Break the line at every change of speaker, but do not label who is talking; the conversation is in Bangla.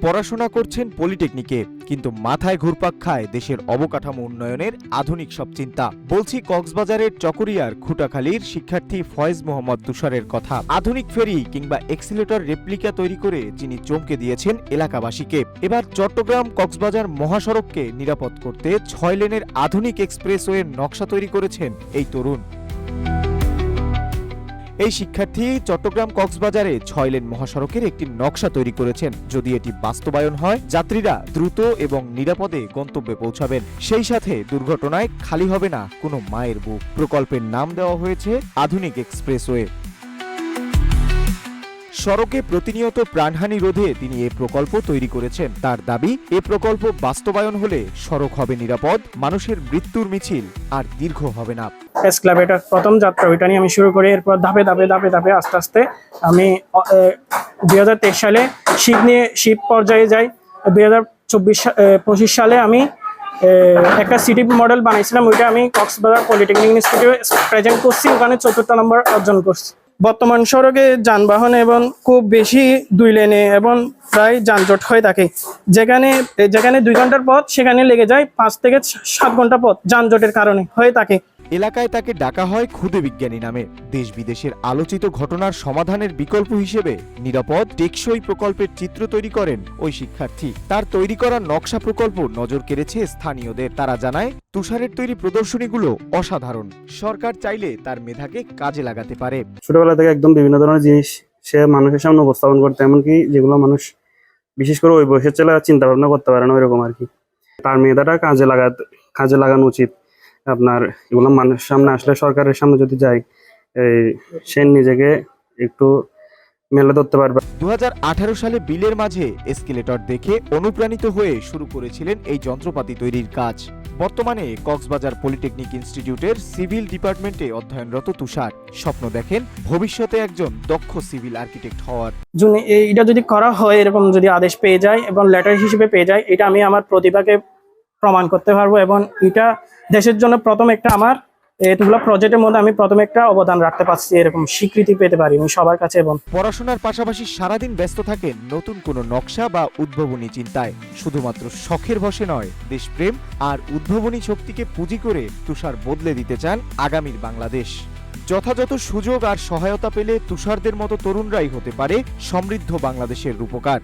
পড়াশোনা করছেন পলিটেকনিকে, কিন্তু মাথায় ঘুরপাক খায় দেশের অবকাঠামো উন্নয়নের আধুনিক সব চিন্তা। বলছি কক্সবাজারের চকরিয়ার খুটাখালীর শিক্ষার্থী ফয়েজ মোহাম্মদ তুষারের কথা। আধুনিক ফেরি কিংবা এক্সিলেটর রেপ্লিকা তৈরি করে যিনি চমকে দিয়েছেন এলাকাবাসীকে। এবার চট্টগ্রাম কক্সবাজার মহাসড়ককে নিরাপদ করতে 6 লেনের আধুনিক এক্সপ্রেসওয়ের নকশা তৈরি করেছেন এই তরুণ। এই শিক্ষার্থী চট্টগ্রাম কক্সবাজারে 6 লেন মহাসড়কের একটি নকশা তৈরি করেছেন। যদি এটি বাস্তবায়ন হয়, যাত্রীরা দ্রুত এবং নিরাপদে গন্তব্যে পৌঁছাবেন। সেই সাথে দুর্ঘটনায় খালি হবে না কোনো মায়ের বুক। প্রকল্পের নাম দেওয়া হয়েছে আধুনিক এক্সপ্রেসওয়ে। সড়কে প্রতিনিয়ত প্রাণহানি রোধে তিনি এ প্রকল্প তৈরি করেছেন। তার দাবি, এ প্রকল্প বাস্তবায়ন হলে সড়ক হবে নিরাপদ, মানুষের মৃত্যুর মিছিল আর দীর্ঘ হবে না।
প্রেস ক্লাব এটা প্রথম যাত্রা, ওইটা নিয়ে আমি শুরু করি। এরপর ধাপে ধাপে আস্তে আস্তে আমি 2023 সালে শিপ পর্যায়ে যাই। 2025 সালে আমি একটা সিটি মডেল বানাইছিলাম, ওইটা আমি কক্সবাজার পলিটেকনিক ইনস্টিটিউটে প্রেজেন্ট করছি, ওখানে 4র্থ নম্বর অর্জন করছি। বর্তমান সড়কে যানবাহন এবং খুব বেশি 2 লেনে এবং প্রায় যানজট হয়ে থাকে। যেখানে 2 ঘন্টার পথ, সেখানে লেগে যায় 5 থেকে 7 ঘন্টা পথ যানজটের কারণে হয়ে থাকে।
এলাকায় তাকে ডাকা হয় ক্ষুদে বিজ্ঞানী নামে। দেশ বিদেশের আলোচিত ঘটনার সমাধানের বিকল্প হিসেবে নিরাপদ টেকসই প্রকল্পের চিত্র তৈরি করেন ওই শিক্ষার্থী। তার তৈরি করা নকশা প্রকল্প নজর কেড়েছে স্থানীয়দের। তারা জানায়, তুষারের তৈরি প্রদর্শনীগুলো অসাধারণ। সরকার চাইলে তার মেধাকে কাজে লাগাতে পারে।
ছোটবেলা থেকে একদম বিভিন্ন ধরনের জিনিস সে মানুষের সামনে উপস্থাপন করতে, এমনকি যেগুলো মানুষ বিশেষ করে ওই বয়সের ছেলেরা চিন্তা ভাবনা করতে পারে না, ওইরকম আর কি। তার মেধাটা কাজে লাগানো উচিত। আপনার এগুলো মানুষের সামনে আসলে, সরকারের সামনে যদি যায়, সে নিজেকে একটু মেলে ধরতে পারবে।
2018 সালে বিলের মাঝে এসকেলেটর দেখে অনুপ্রাণিত হয়ে শুরু করেছিলেন এই যন্ত্রপাতি তৈরির কাজ। বর্তমানে কক্সবাজার পলিটেকনিক ইনস্টিটিউটের সিভিল ডিপার্টমেন্টে অধ্যয়নরত তুষার স্বপ্ন দেখেন ভবিষ্যতে একজন দক্ষ সিভিল আর্কিটেক্ট হওয়ার।
এটা যদি করা হয়, এরকম যদি আদেশ পেয়ে যায় এবং লেটার হিসেবে পেয়ে যায়, এটা আমি আমার প্রতিভাকে প্রমাণ করতে পারবো এবং এটা দেশের জন্য প্রথম একটা, আমার এতগুলো প্রজেক্টের মধ্যে আমি প্রথম একটা অবদান রাখতে পারছি, এরকম স্বীকৃতি পেতে পারি আমি সবার কাছে। এবং
পড়াশোনার পাশাপাশি সারাদিন ব্যস্ত থাকেন নতুন কোনো নকশা বা উদ্ভাবনী চিন্তায়। শুধুমাত্র শখের বশে নয়, দেশপ্রেম আর উদ্ভাবনী শক্তিকে পুঁজি করে তুষার বদলে দিতে চান আগামীর বাংলাদেশ। যথাযথ সুযোগ আর সহায়তা পেলে তুষারদের মতো তরুণরাই হতে পারে সমৃদ্ধ বাংলাদেশের রূপকার।